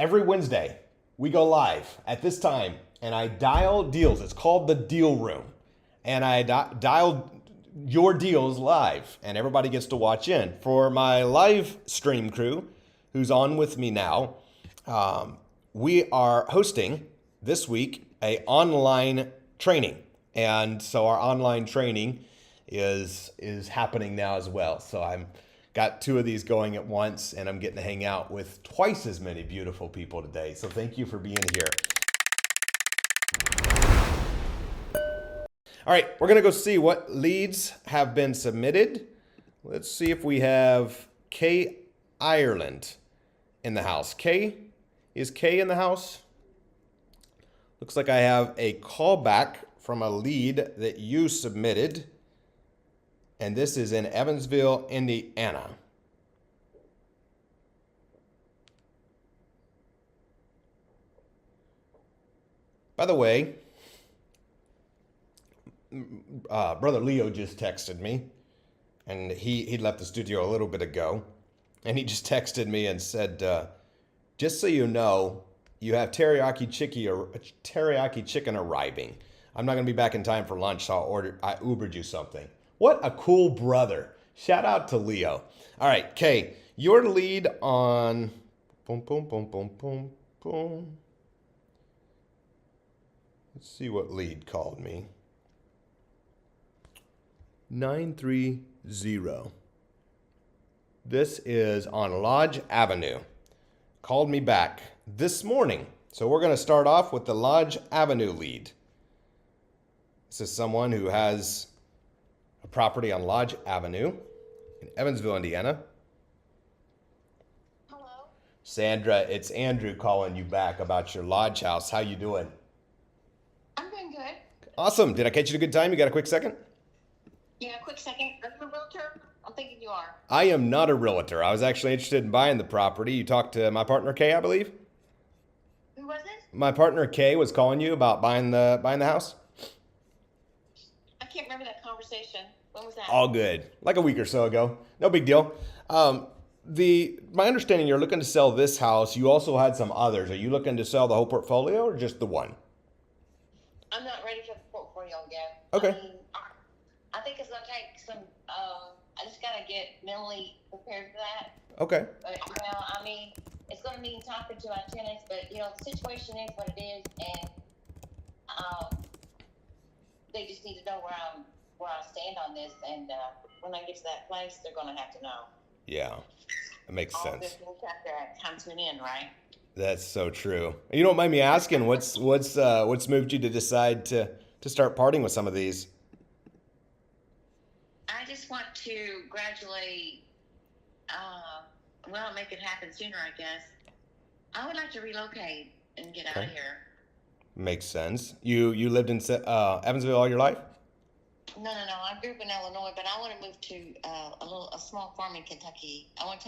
Every Wednesday, we go live at this time and I dial deals. It's called the Deal Room. And I dial your deals live and everybody gets to watch in. For my live stream crew who's on with me now, we are hosting this week a online training. And so our online training is happening now as well. So I'm got two of these going at once, and I'm getting to hang out with twice as many beautiful people today. So thank you for being here. All right, we're gonna go see what leads have been submitted. Let's see if we have Kay Ireland in the house. Kay, is Kay in the house? Looks like I have a callback from a lead that you submitted. And this is in Evansville, Indiana. By the way, Brother Leo just texted me, and he left the studio a little bit ago, and he just texted me and said, just so you know, you have teriyaki chicken arriving. I'm not gonna be back in time for lunch, so I Ubered you something. What a cool brother. Shout out to Leo. All right, Kay, your lead on, boom, boom, boom, boom, boom, boom. Let's see what lead called me. 930. This is on Lodge Avenue. Called me back this morning. So we're gonna start off with the Lodge Avenue lead. This is someone who has a property on Lodge Avenue in Evansville, Indiana. Hello. Sandra, it's Andrew calling you back about your lodge house. How you doing? I'm doing good. Awesome. Did I catch you at a good time? You got a quick second? Yeah, quick second. Are you a realtor? I'm thinking you are. I am not a realtor. I was actually interested in buying the property. You talked to my partner Kay, I believe. Who was it? My partner Kay was calling you about buying the house. I can't remember that conversation. When was that? All good. Like a week or so ago. No big deal. My understanding, you're looking to sell this house. You also had some others. Are you looking to sell the whole portfolio or just the one? I'm not ready for the portfolio yet. Okay. I think it's going to take some, I just got to get mentally prepared for that. Okay. But, it's going to mean talking to our tenants, but, the situation is what it is, and they just need to know where I stand on this, and when I get to that place, they're going to have to know. Yeah, it makes All sense. this will have to come to an end, right? That's so true. You don't mind me asking, what's moved you to decide to start parting with some of these? I just want to gradually, make it happen sooner, I guess. I would like to relocate and get out of here. Makes sense. You lived in Evansville all your life? No. I grew up in Illinois, but I want to move to a small farm in Kentucky. I want to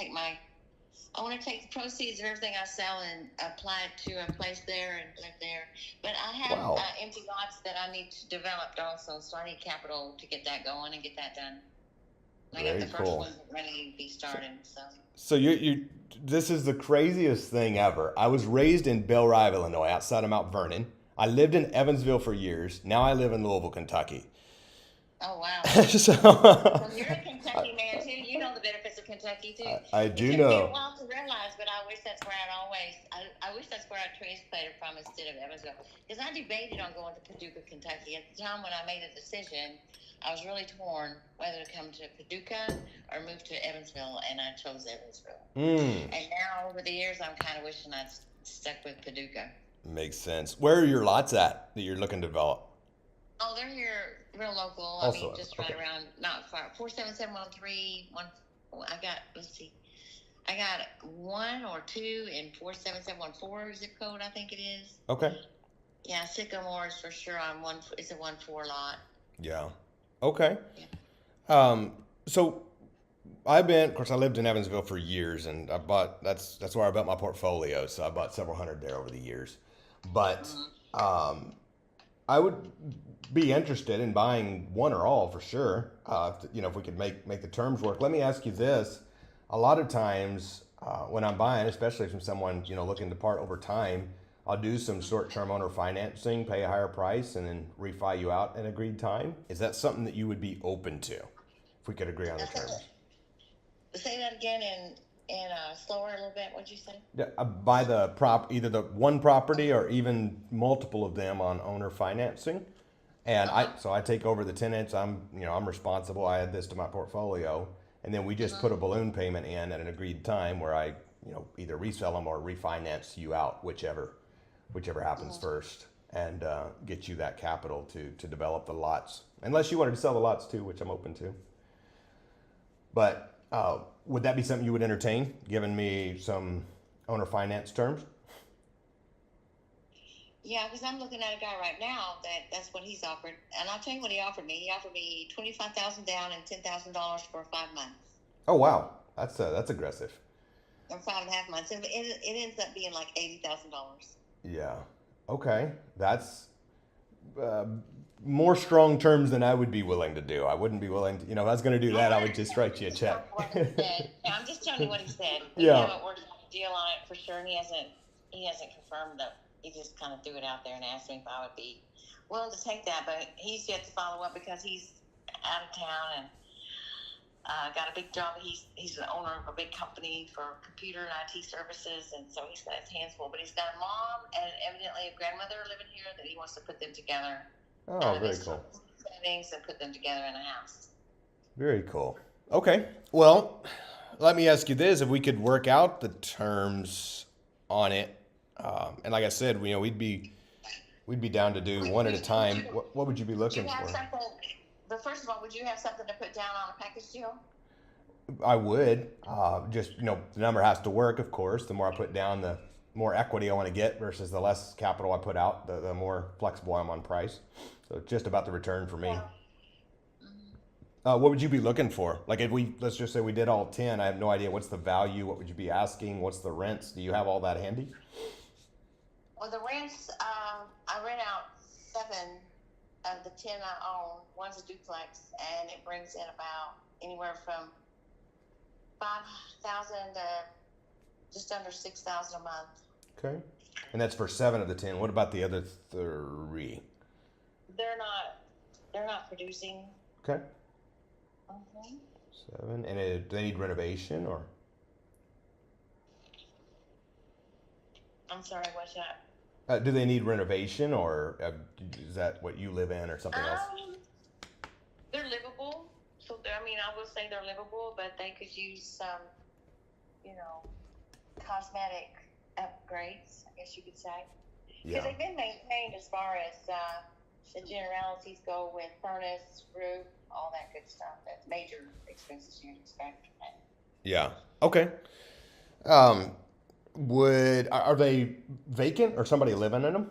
take the proceeds of everything I sell and apply it to a place there and live there. But I have empty lots that I need to develop also, so I need capital to get that going and get that done. I got the first one ready to be started. So you this is the craziest thing ever. I was raised in Belle Rive, Illinois, outside of Mount Vernon. I lived in Evansville for years. Now I live in Louisville, Kentucky. Oh, wow. So, well, you're a Kentucky man, too. You know the benefits of Kentucky, too. I do know. It know. took me a while to realize, but I wish that's where I wish that's where I transplanted from instead of Evansville. Because I debated on going to Paducah, Kentucky. At the time when I made the decision, I was really torn whether to come to Paducah or move to Evansville, and I chose Evansville. And now, over the years, I'm kind of wishing I'd stuck with Paducah. Makes sense. Where are your lots at that you're looking to develop? Oh, they're here, real local. Also, just right around, not far. 47713. I got 1 or 2 in 47714 zip code, I think it is. Okay. Yeah, Sycamore is for sure on one. It's a 1-4 lot. Yeah. Okay. Yeah. So I lived in Evansville for years, and that's where I built my portfolio. So I bought several hundred there over the years. But I would be interested in buying one or all for sure. If we could make the terms work. Let me ask you this: a lot of times, when I'm buying, especially from someone, looking to part over time, I'll do some short-term owner financing, pay a higher price, and then refi you out in agreed time. Is that something that you would be open to if we could agree on the terms? Say that again and slower a little bit. What'd you say? Yeah, I buy either the one property or even multiple of them on owner financing. And I take over the tenants. I'm responsible. I add this to my portfolio, and then we just put a balloon payment in at an agreed time where I, either resell them or refinance you out, whichever happens first, and get you that capital to develop the lots. Unless you wanted to sell the lots too, which I'm open to. But would that be something you would entertain, giving me some owner finance terms? Yeah, because I'm looking at a guy right now that's what he's offered, and I'll tell you what he offered me. He offered me $25,000 down and $10,000 for 5 months. Oh wow, that's aggressive. Or 5.5 months. It ends up being like $80,000. Yeah. Okay. That's more strong terms than I would be willing to do. I wouldn't be willing to, if I was going to do that, I would just write you a check. I'm just telling you what he said. We Yeah. haven't worked out a deal on it for sure. And he hasn't confirmed that. He just kind of threw it out there and asked me if I would be willing to take that. But he's yet to follow up because he's out of town and got a big job. He's the owner of a big company for computer and IT services, and so he's got his hands full. But he's got a mom and evidently a grandmother living here that he wants to put them together. Oh, very cool. Settings and put them together in a house. Very cool. Okay. Well, let me ask you this: if we could work out the terms on it, and like I said, we'd be down to do one at a time. What would you be looking for? But first of all, would you have something to put down on a package deal? I would. Just, the number has to work, of course. The more I put down, the more equity I want to get versus the less capital I put out, the more flexible I'm on price. So it's just about the return for me. Yeah. What would you be looking for? Like let's just say we did all 10, I have no idea what's the value, what would you be asking, what's the rents? Do you have all that handy? Well, the rents, I rent out 7 of the 10 I own. One's a duplex, and it brings in about anywhere from $5,000 to just under $6,000 a month. Okay, and that's for 7 of the 10. What about the other 3? They're not producing. Okay. 7, and do they need renovation or? I'm sorry, what's that? Do they need renovation, or is that what you live in, or something else? They're livable. So I will say they're livable, but they could use some, cosmetic upgrades, I guess you could say. Because they've been maintained as far as the generalities go with furnace, roof, all that good stuff. That's major expenses you'd expect. Yeah. Okay. Are they vacant or somebody living in them?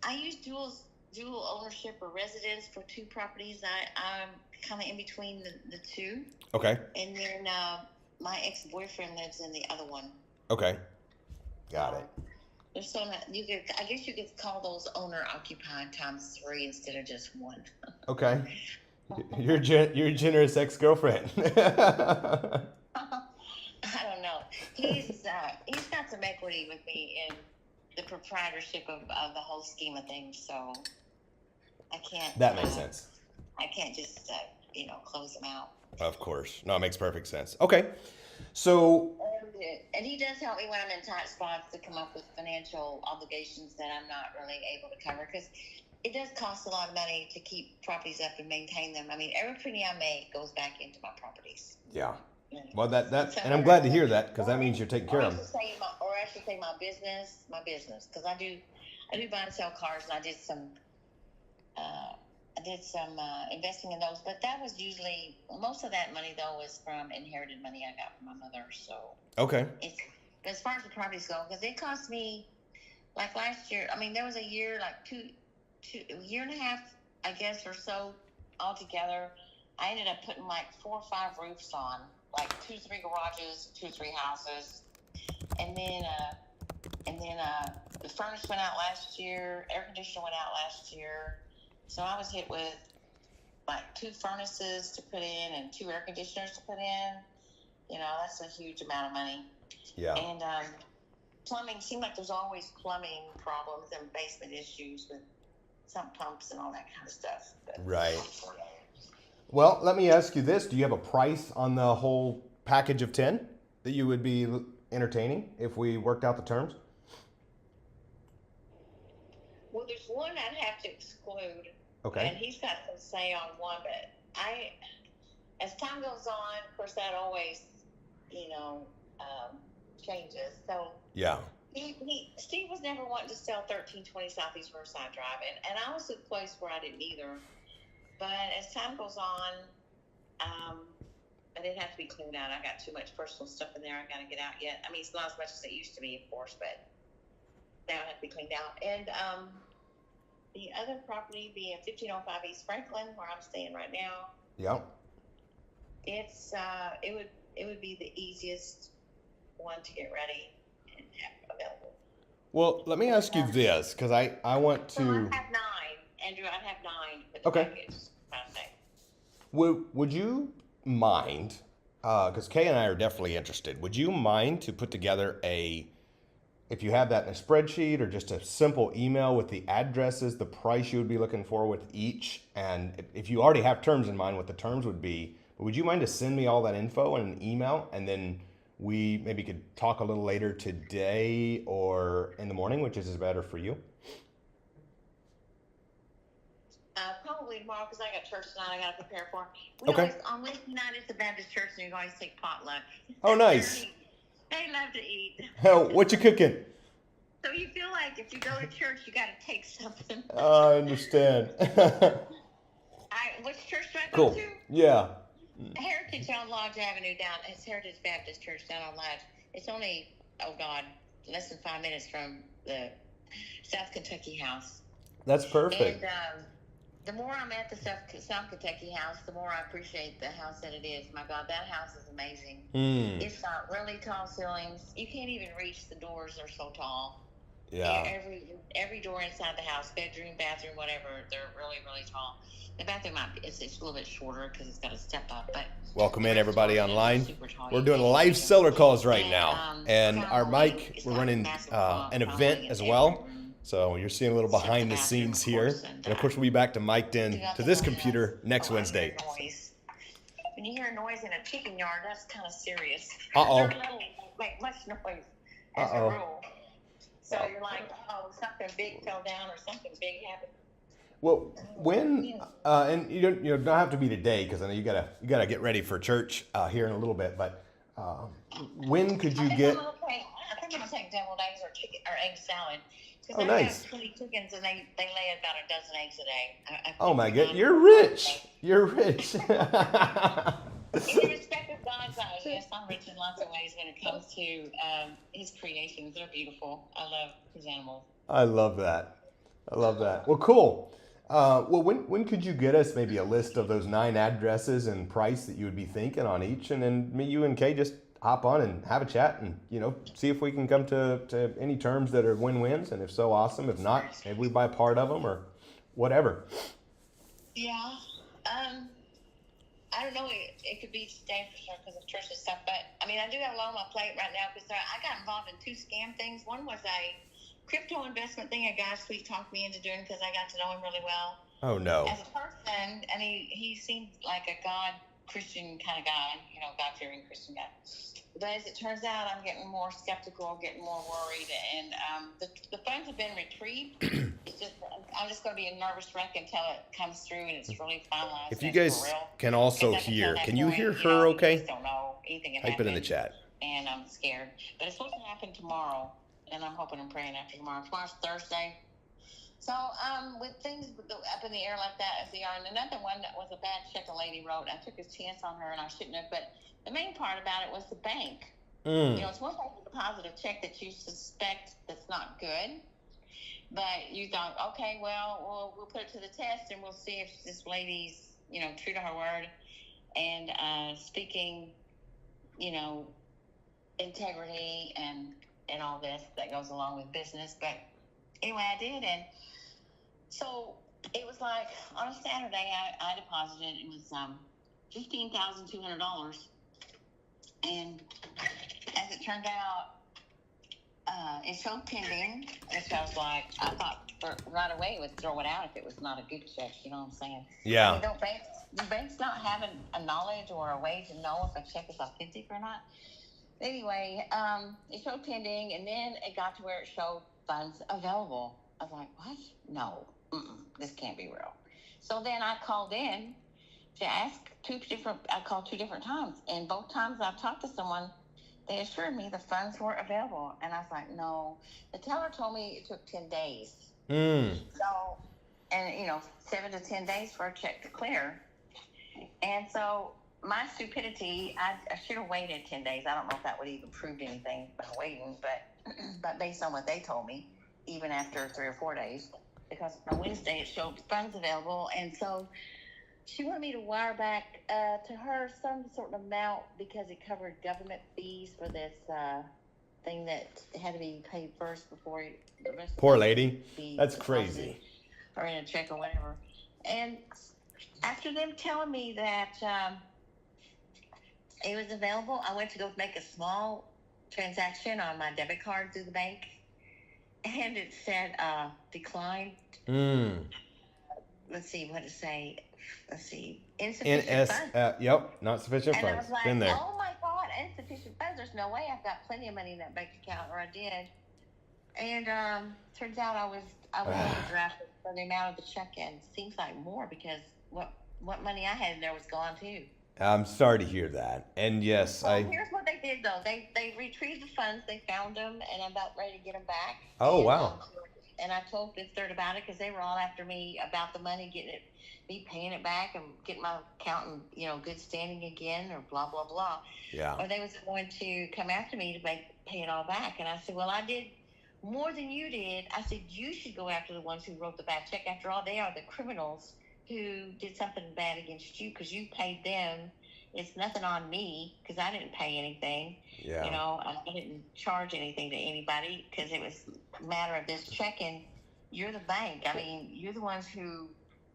I use dual ownership or residence for 2 properties. I'm kind of in between the 2. Okay. And then my ex-boyfriend lives in the other one. Okay. Got it. There's so not, I guess you could call those owner occupied times 3 instead of just 1. Okay. You're a generous ex-girlfriend. I don't know. He's got some equity with me in the proprietorship of the whole scheme of things, so I can't. That makes sense. I can't just close him out. Of course. No, it makes perfect sense. Okay. So. And he does help me when I'm in tight spots to come up with financial obligations that I'm not really able to cover, because it does cost a lot of money to keep properties up and maintain them. I mean, every penny I make goes back into my properties. Yeah. Well, and I'm glad to hear that, because that means you're taking care of them. Or I should say my business, because I do buy and sell cars, and I did some investing in those. But that was usually, most of that money though was from inherited money I got from my mother. So okay. As far as the properties go, because it cost me, like last year. I mean, there was a year, like a year and a half, I guess, or so altogether. I ended up putting like 4 or 5 roofs on, like 2 or 3 garages, 2 or 3 houses, and then the furnace went out last year, air conditioner went out last year, so I was hit with like 2 furnaces to put in and 2 air conditioners to put in. You know, that's a huge amount of money. Yeah. And plumbing, seems like there's always plumbing problems and basement issues with sump pumps and all that kind of stuff. But, Right. Well, let me ask you this. Do you have a price on the whole package of 10 that you would be entertaining if we worked out the terms? Well, there's one I'd have to exclude. Okay. And he's got some say on one, but as time goes on, of course, that always, changes. So Yeah. Steve was never wanting to sell 1320 Southeast Riverside Drive, and I was at a place where I didn't either. But as time goes on, I didn't have to be cleaned out. I got too much personal stuff in there I got to get out yet. I mean, it's not as much as it used to be, of course, but now I have to be cleaned out. And the other property being 1505 East Franklin, where I'm staying right now, Yep. it would be the easiest one to get ready and have available. Well, let me ask you this, because I want So to. I have 9, Andrew. I have 9 for the Okay. package. Kind of thing. Would you mind, because Kay and I are definitely interested, would you mind to put together if you have that in a spreadsheet or just a simple email with the addresses, the price you would be looking for with each, and if you already have terms in mind, what the terms would be, but would you mind to send me all that info in an email, and then we maybe could talk a little later today or in the morning, which is better for you? Probably tomorrow because I got church tonight I got to prepare for. Okay. On Wednesday night it's the Baptist church and you always take potluck. Oh, nice. They love to eat. Hell, what you cooking? So you feel like if you go to church you got to take something. I understand. Which church do I go Cool. to? Yeah. Heritage on Lodge Avenue down. It's Heritage Baptist Church down on Lodge. It's only, less than 5 minutes from the South Kentucky house. That's perfect. And the more I'm at the South Kentucky house, the more I appreciate the house that it is. My God, that house is amazing. It's got really tall ceilings. You can't even reach the doors; they're so tall. Yeah. Every door inside the house, bedroom, bathroom, whatever, they're really, really tall. The bathroom it's a little bit shorter because it's got a step up. But Welcome in everybody online. We're doing live seller calls right now, and our mic, we're running an event as well. So you're seeing a little behind the scenes here, and of course we'll be back to mic'd in to this computer next Wednesday. When you hear a noise in a chicken yard, that's kind of serious. Uh-oh. They don't make much noise as a rule. So you're like, something big fell down or something big happened. Well, when and you don't have to be today because I know you gotta get ready for church here in a little bit. But when could you get? I think I'm gonna take deviled eggs or egg salad. Oh, nice. I have 20 chickens and they lay about a dozen eggs a day. Oh my God, you're rich. You're rich. In the respect of God's eyes, yes, I'm rich in lots of ways when it comes to His creations. They're beautiful. I love His animals. I love that. Well, cool. Well, when could you get us maybe a list of those 9 addresses and price that you would be thinking on each, and then you and Kay just hop on and have a chat and see if we can come to any terms that are win-wins, and if so, awesome. If not, maybe we buy part of them or whatever. Yeah. I don't know. It could be today for sure because of church and stuff. But I mean, I do have a lot on my plate right now because I got involved in 2 scam things. One was a crypto investment thing. A guy sweet talked me into doing because I got to know him really well. Oh no. As a person, and he seemed like a Christian kind of guy, God-fearing Christian guy. But as it turns out, I'm getting more skeptical, getting more worried, and the funds have been retrieved. I'm just going to be a nervous wreck until it comes through and it's really finalized. If you guys can also hear, can you hear her okay? I just don't know anything. Type it in the chat. And I'm scared. But it's supposed to happen tomorrow, and I'm hoping and praying after tomorrow. Tomorrow's Thursday. So, with things up in the air like that as they are, and another one that was a bad check a lady wrote, I took a chance on her and I shouldn't have, but the main part about it was the bank. It's one thing to deposit a check that you suspect that's not good, but you thought, okay, well, we'll put it to the test and we'll see if this lady's, true to her word and speaking, integrity and all this that goes along with business. But anyway, I did, and so It was like on a Saturday, I deposited. It was $15,200, and as it turned out, it showed pending, which I was like, I thought right away it would throw it out if it was not a good check. You know what I'm saying? Yeah. I mean, don't banks, do banks not have a knowledge or a way to know if a check is authentic or not? Anyway, it showed pending, and then it got to where it showed funds available. I was like, what? No, this can't be real. So then I called in to ask I called 2 different times, and both times I talked to someone, they assured me the funds were available. And I was like, no. The teller told me it took 10 days. So, and 7 to 10 days for a check to clear. And so my stupidity, I should have waited 10 days. I don't know if that would even prove anything by waiting, but based on what they told me, even after 3 or 4 days, because on Wednesday it showed funds available. And so she wanted me to wire back to her some sort of amount because it covered government fees for this thing that had to be paid first before the rest. Poor lady. That's crazy. Or in a check or whatever. And after them telling me that it was available, I went to go make a small transaction on my debit card through the bank, and it said declined. Let's see what it say. Let's see, insufficient funds. Yep, not sufficient And I funds. was like, Been there. oh my God, insufficient funds. There's no way. I've got plenty of money in that bank account, or I did. And turns out I was overdrafted for the amount of the check-in. Seems like more because what money I had in there was gone too. I'm sorry to hear that. And yes, Here's what they did though. They retrieved the funds. They found them, and I'm about ready to get them back. Oh, and, wow. And I told Fifth Third about it because they were all after me about the money, me paying it back and getting my account in good standing again, or blah blah blah. Yeah. Or they was going to come after me to pay it all back. And I said, well, I did more than you did. I said, you should go after the ones who wrote the bad check. After all, they are the criminals who did something bad against you because you paid them. It's nothing on me because I didn't pay anything. Yeah. I didn't charge anything to anybody because it was a matter of this check-in. You're the bank. I mean, you're the ones who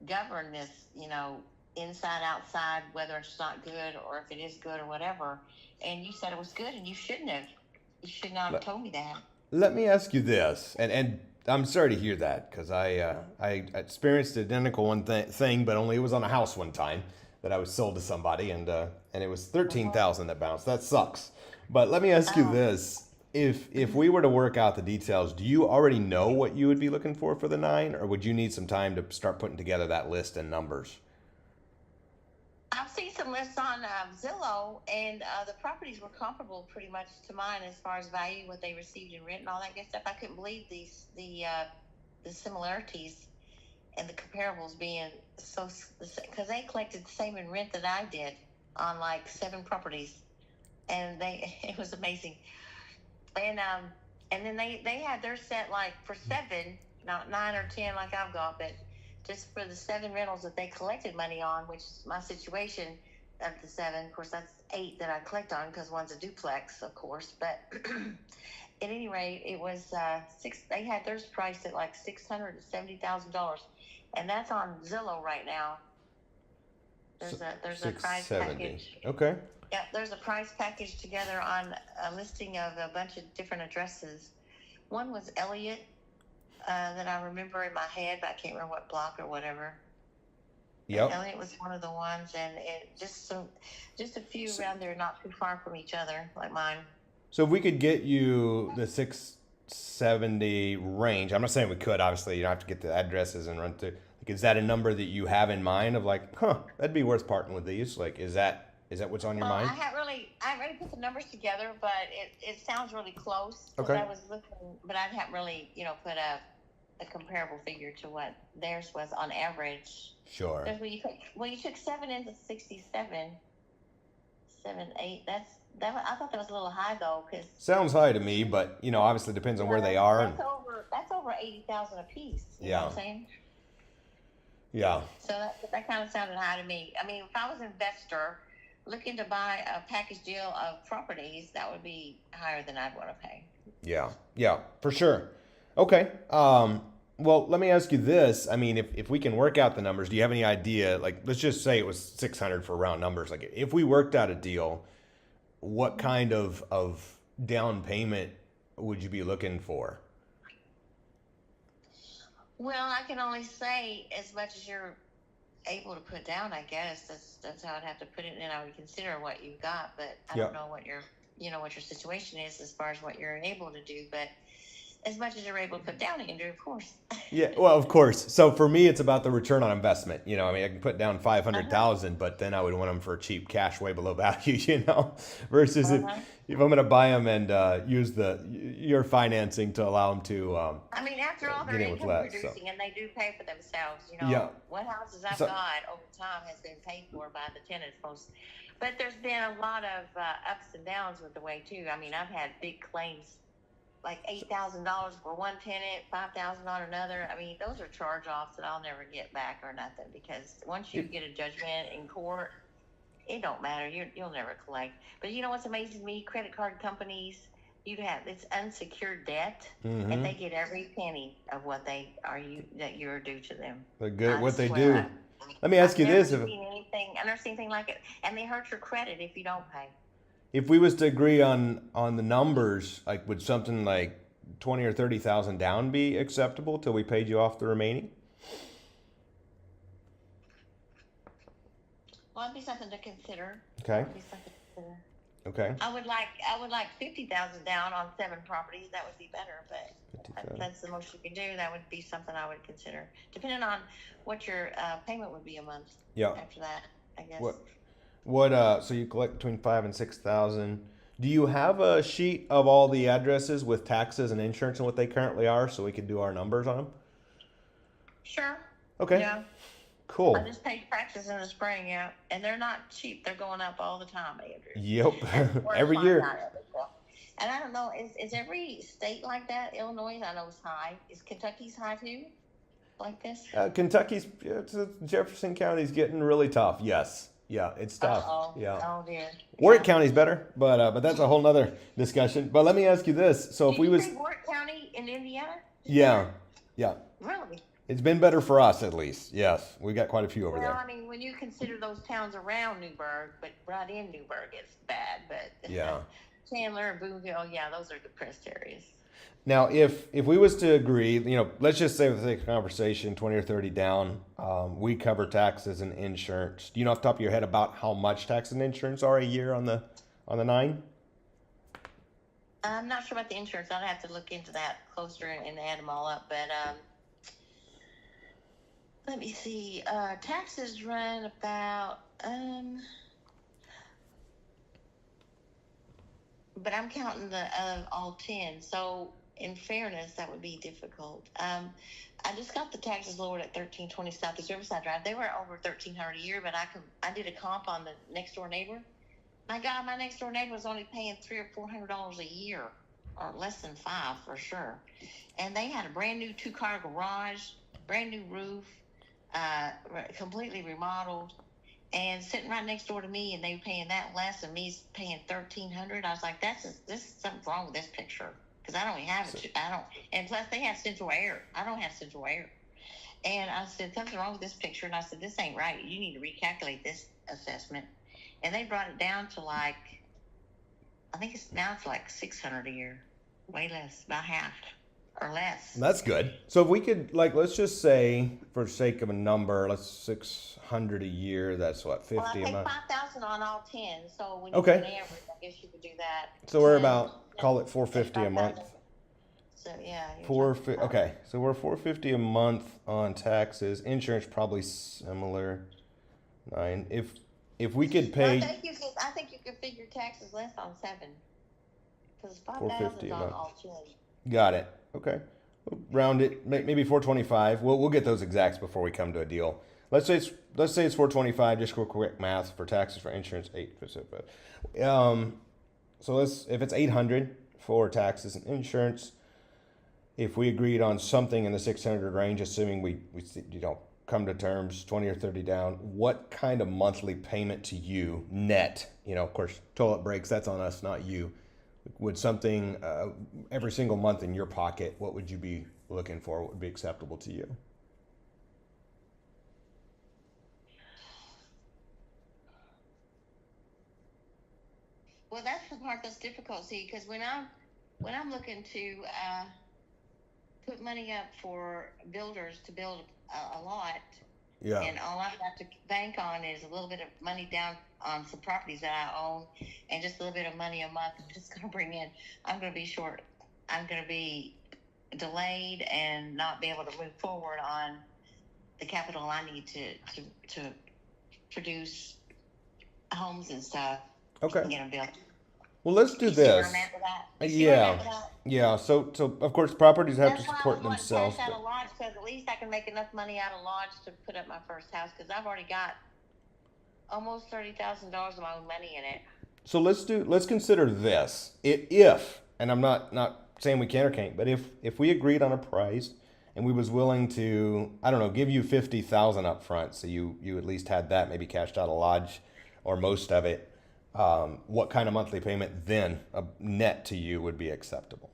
govern this, inside, outside, whether it's not good or if it is good or whatever. And you said it was good, and you shouldn't have. You should not have told me that. Let me ask you this, and I'm sorry to hear that because I experienced the identical thing, but only it was on a house one time that I was sold to somebody, and it was $13,000 that bounced. That sucks. But let me ask you this: if we were to work out the details, do you already know what you would be looking for the 9, or would you need some time to start putting together that list and numbers? I've seen some lists on Zillow, and the properties were comparable pretty much to mine as far as value, what they received in rent and all that good stuff. I couldn't believe the similarities and the comparables being so, because they collected the same in rent that I did on like 7 properties, and it was amazing. And then they had their set like for 7, not 9 or 10 like I've got, but just for the 7 rentals that they collected money on, which is my situation of the 7. Of course, that's 8 that I collect on because one's a duplex, of course. But at any rate, it was 6. They had theirs priced at like $670,000, and that's on Zillow right now. There's a price package. Okay. Yeah, there's a price package together on a listing of a bunch of different addresses. One was Elliott. That I remember in my head, but I can't remember what block or whatever. Yep. Elliott was one of the ones, and it just a few around there, not too far from each other, like mine. So if we could get you the 670 range, I'm not saying we could. Obviously, you don't have to get the addresses and run through. Like, is that a number that you have in mind of like, that'd be worth parting with these? Like, is that what's on your mind? I haven't really put the numbers together, but it sounds really close. Okay. I was looking, but I haven't really, put a comparable figure to what theirs was on average. Sure. You took 7 into 67, 7, 8. I thought that was a little high though, because sounds high to me, but obviously depends on where they are. That's over 80,000 a piece. You know what I'm saying? Yeah. So that kind of sounded high to me. I mean, if I was an investor looking to buy a package deal of properties, that would be higher than I'd want to pay. Yeah, for sure. Okay. Well, let me ask you this. I mean, if we can work out the numbers, do you have any idea? Like, let's just say it was 600 for round numbers. Like, if we worked out a deal, what kind of down payment would you be looking for? Well, I can only say as much as you're able to put down, I guess. That's how I'd have to put it, and I would consider what you've got, but I Yeah. don't know what what your situation is as far as what you're able to do, but as much as you're able to put down, you can do, of course. Yeah, well, of course. So for me, it's about the return on investment. I mean, I can put down Uh-huh. 500,000, but then I would want them for cheap cash, way below value. Versus if Uh-huh. if I'm going to buy them and use your financing to allow them to I mean, after all, they're get in with income less. So producing, and they do pay for themselves. yeah. What houses I've So got over time has been paid for by the tenants most. But there's been a lot of ups and downs with the way too. I mean, I've had big claims, like $8,000 for one tenant, 5,000 on another. I mean, those are charge-offs that I'll never get back or nothing, because once you it, get a judgment in court, it don't matter. You'll never collect. But you know what's amazing to me? Credit card companies, it's unsecured debt, and hmm they get every penny of what that you're due to them. they're good at I what they swear. do. Let me I've ask you never this: seen anything. I've never seen anything like it, and they hurt your credit if you don't pay. if we was to agree on the numbers, like would something like 20 or 30,000 down be acceptable till we paid you off the remaining? Well, it'd be something to consider. Okay. It'd be something to consider. Okay. I would like 50,000 down on 7 properties. That would be better, but 50,000. that's the most you can do. That would be something I would consider, depending on what your payment would be a month. Yeah. After that, I guess. What so you collect between 5 and 6,000. Do you have a sheet of all the addresses with taxes and insurance and what they currently are so we could do our numbers on them? Sure. Okay. Yeah. Cool. I just paid taxes in the spring, yeah, and they're not cheap. They're going up all the time, Andrew. Yep. That's the worst Every part year. about it. And I don't know, is every state like that? Illinois, I know, is high. Is Kentucky's high too? Like this? Kentucky's Jefferson County's getting really tough. Yes. Yeah, it's tough. Uh-oh. Yeah. Oh dear. Warwick Yeah. County's better, but that's a whole nother discussion. But let me ask you this: so if Did we you was, say Warwick County in Indiana? yeah, yeah, Really? it's been better for us at least. Yes, we got quite a few over Well, there. I mean, when you consider those towns around Newburgh, but right in Newburgh, it's bad. But Yeah. Chandler and Boonville, yeah, those are depressed areas. Now, if we was to agree, let's just say for the sake of conversation, 20 or 30 down, we cover taxes and insurance. Do you know off the top of your head about how much tax and insurance are a year on the 9? I'm not sure about the insurance. I'd have to look into that closer and add them all up. But let me see. Taxes run about but I'm counting the all 10. So in fairness, that would be difficult. I just got the taxes lowered at 1320 Southeast Riverside Drive. They were over 1,300 a year, but I did a comp on the next door neighbor. My God, my next door neighbor was only paying $300 or $400 a year, or less than $5 for sure. And they had a brand new 2-car garage, brand new roof, completely remodeled, and sitting right next door to me, and they were paying that less, and me paying $1,300. I was like, this something's wrong with this picture, because I don't even have it. And plus they have central air. I don't have central air. And I said, something's wrong with this picture. And I said, this ain't right. You need to recalculate this assessment. And they brought it down to I think it's like 600 a year, way less, about half or less. That's good. So if we could, let's just say, for the sake of a number, let's 600 a year. That's what, 50 Well, I a paid month. 5,000 on all 10. So when you Okay. do an average, I guess you could do that. So we're 10, about, call it 450 a month. 5,000. So yeah. Okay, so we're 450 a month on taxes. Insurance probably similar. 9. If we could Well, pay I think you could figure taxes less on 7, because 450 5,000 a on month. all 10. Got it. Okay. We'll round it, maybe 425. We'll get those exacts before we come to a deal. Let's say it's 425. Just real quick math for taxes for insurance 8%. So if it's 800 for taxes and insurance, if we agreed on something in the 600 range, assuming we come to terms, 20 or 30 down, what kind of monthly payment to you net? Of course, toilet breaks, that's on us, not you. Would something every single month in your pocket, what would you be looking for? What would be acceptable to you? Well, that's the part that's difficult. See, because when I'm looking to put money up for builders to build a lot, Yeah. and all I've got to bank on is a little bit of money down on some properties that I own, and just a little bit of money a month. I'm just going to bring in. I'm going to be short. I'm going to be delayed and not be able to move forward on the capital I need to produce homes and stuff. Okay. And get them built. Well, let's do You see where this. I'm at with that? You see where I'm at with that? Yeah. So of course, properties have to That's why I support was wanting themselves. cash out But of lodge, because at least I can make enough money out of lodge to put up my first house, because I've already got almost $30,000 of my own money in it. so let's consider this. If, and I'm not saying we can or can't, but if we agreed on a price and we was willing to, I don't know, give you 50,000 up front, so you at least had that maybe cashed out of lodge or most of it, what kind of monthly payment then net to you would be acceptable?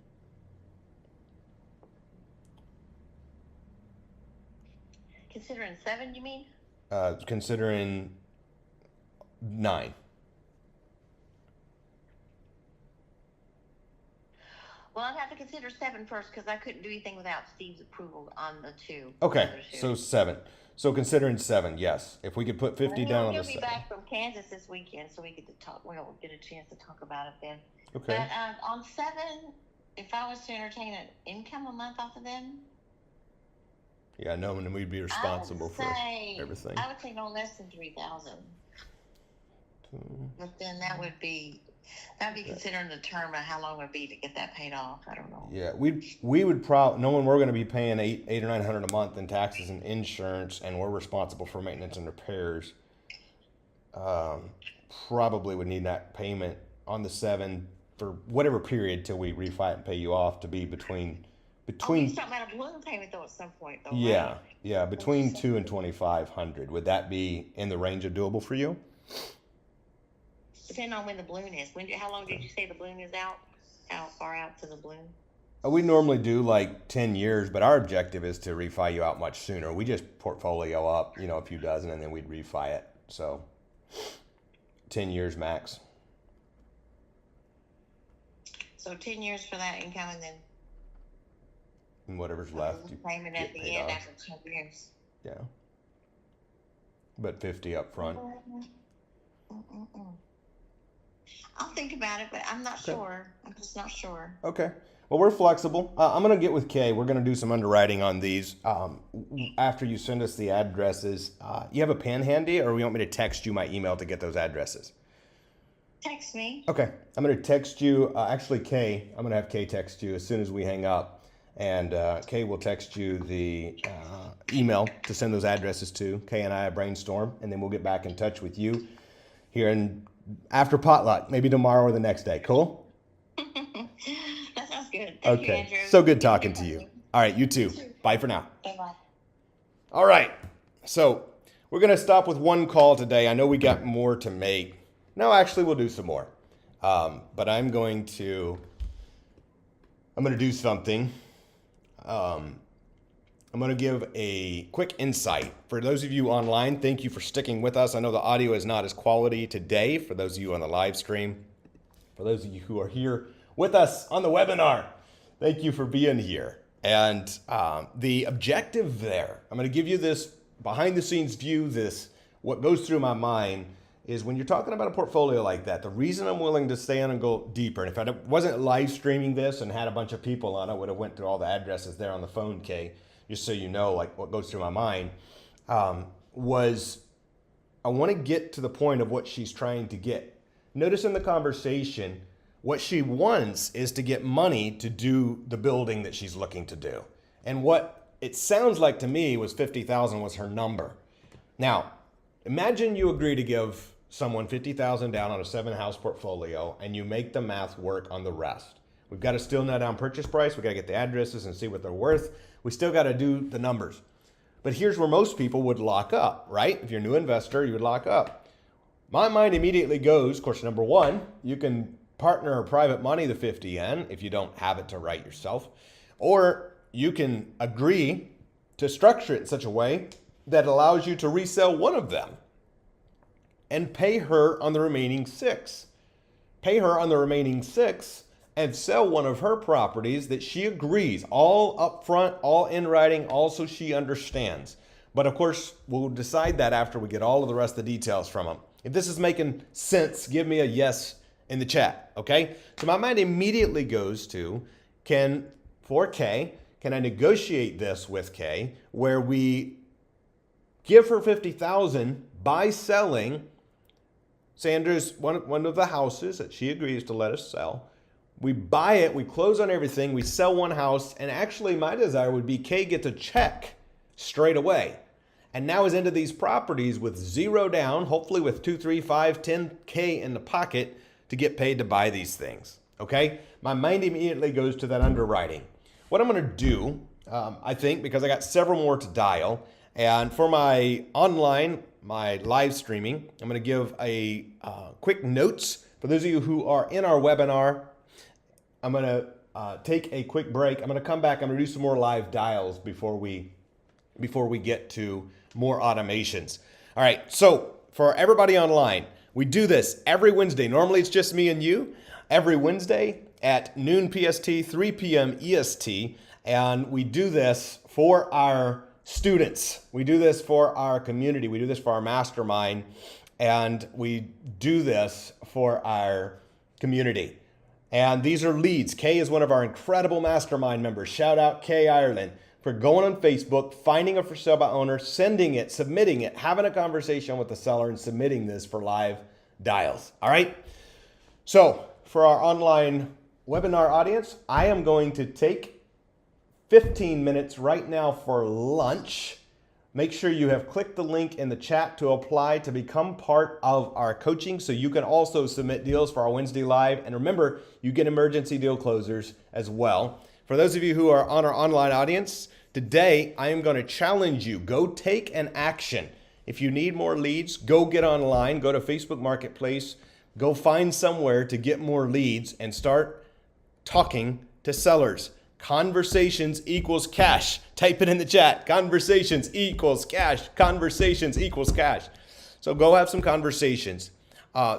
Considering 7, you mean? Considering 9. Well, I'd have to consider 7 first, because I couldn't do anything without Steve's approval on the two. Okay, other two. so 7. So considering 7, yes. If we could put 50 down on the He'll be 7. back from Kansas this weekend, so we get to talk. We'll get a chance to talk about it then. Okay. But on 7, if I was to entertain an income a month off of them, Yeah, no, and we'd be responsible for everything. I would say no less than 3,000. But then that would be considering the term of how long it would be to get that paid off. I don't know. Yeah, we would probably, knowing we're going to be paying eight or $900 a month in taxes and insurance, and we're responsible for maintenance and repairs. Probably would need that payment on the 7 for whatever period till we refi it and pay you off to be between. He's talking about a balloon payment though at some point though. Yeah, right? yeah, between 2 and 2,500. Would that be in the range of doable for you? Depending on when the balloon is. How long did you say the balloon is out? How far out to the balloon? We normally do like 10 years, but our objective is to refi you out much sooner. We just portfolio up, a few dozen, and then we'd refi it. So 10 years max. So 10 years for that income, and then And whatever's left. the payment at the paid end off. after 10 years. Yeah. But 50 up front. I'll think about it, but I'm not sure. I'm just not sure. Okay. Well, we're flexible. I'm going to get with Kay. We're going to do some underwriting on these. After you send us the addresses, you have a pen handy, or you want me to text you my email to get those addresses? Text me. Okay. I'm going to text you. Actually, Kay, I'm going to have Kay text you as soon as we hang up. And Kay will text you the email to send those addresses to. Kay and I brainstorm, and then we'll get back in touch with you here after potluck, maybe tomorrow or the next day. Cool? That sounds good. Thank you, Andrew. So good talking to you. All right, you too. Bye for now. Bye-bye. All right. So we're going to stop with one call today. I know we got more to make. No, actually, we'll do some more. But I'm going to do something. I'm going to give a quick insight. For those of you online, thank you for sticking with us. I know the audio is not as quality today for those of you on the live stream. For those of you who are here with us on the webinar, thank you for being here. And the objective there, I'm going to give you this behind the scenes view, what goes through my mind is when you're talking about a portfolio like that, the reason I'm willing to stay on and go deeper, and if I wasn't live streaming this and had a bunch of people on, I would have went through all the addresses there on the phone, Kay, just so you know like what goes through my mind, was I want to get to the point of what she's trying to get. Notice in the conversation, what she wants is to get money to do the building that she's looking to do. And what it sounds like to me was 50,000 was her number. Now, imagine you agree to give someone 50,000 down on a 7-house portfolio and you make the math work on the rest. We've got to still net down purchase price. We've got to get the addresses and see what they're worth. We still got to do the numbers. But here's where most people would lock up, right? If you're a new investor, you would lock up. My mind immediately goes, of course, number one, you can partner or private money the 50 in if you don't have it to write yourself. Or you can agree to structure it in such a way that allows you to resell one of them and pay her on the remaining 6. Pay her on the remaining 6 and sell one of her properties that she agrees, all up front, all in writing, all so she understands. But of course, we'll decide that after we get all of the rest of the details from them. If this is making sense, give me a yes in the chat, okay? So my mind immediately goes to, for Kay, can I negotiate this with Kay where we give her $50,000 by selling Sandra's one of the houses that she agrees to let us sell. We buy it, we close on everything, we sell one house, and actually my desire would be Kay gets a check straight away. And now is into these properties with 0 down, hopefully with 2, 3, 5, 10K in the pocket to get paid to buy these things, okay? My mind immediately goes to that underwriting. What I'm gonna do, I think, because I got several more to dial, and for my online, my live streaming, I'm going to give a quick notes. For those of you who are in our webinar, I'm going to take a quick break. I'm going to come back. I'm going to do some more live dials before we get to more automations. All right. So for everybody online, we do this every Wednesday. Normally it's just me and you. Every Wednesday at noon PST, 3 p.m. EST. And we do this for our students. We do this for our community. We do this for our mastermind. And we do this for our community. And these are leads. Kay is one of our incredible mastermind members. Shout out Kay Ireland for going on Facebook, finding a for sale by owner, sending it, submitting it, having a conversation with the seller and submitting this for live dials. All right. So for our online webinar audience, I am going to take 15 minutes right now for lunch. Make sure you have clicked the link in the chat to apply to become part of our coaching so you can also submit deals for our Wednesday live. And remember, you get emergency deal closers as well. For those of you who are on our online audience, today I am going to challenge you. Go take an action. If you need more leads, go get online, go to Facebook Marketplace, go find somewhere to get more leads and start talking to sellers. Conversations equals cash. Type it in the chat. Conversations equals cash. Conversations equals cash. So go have some conversations.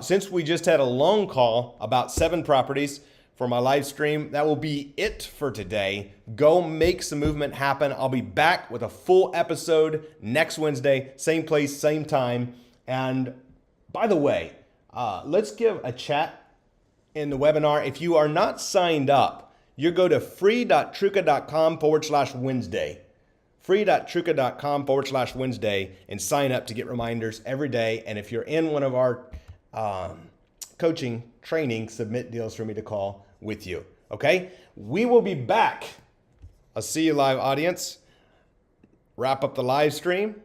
Since we just had a long call about 7 properties for my live stream, that will be it for today. Go make some movement happen. I'll be back with a full episode next Wednesday, same place, same time. And by the way, let's give a chat in the webinar. If you are not signed up, you go to free.truca.com/Wednesday. free.truca.com/Wednesday and sign up to get reminders every day. And if you're in one of our coaching training, submit deals for me to call with you. Okay? We will be back. I'll see you live audience. Wrap up the live stream.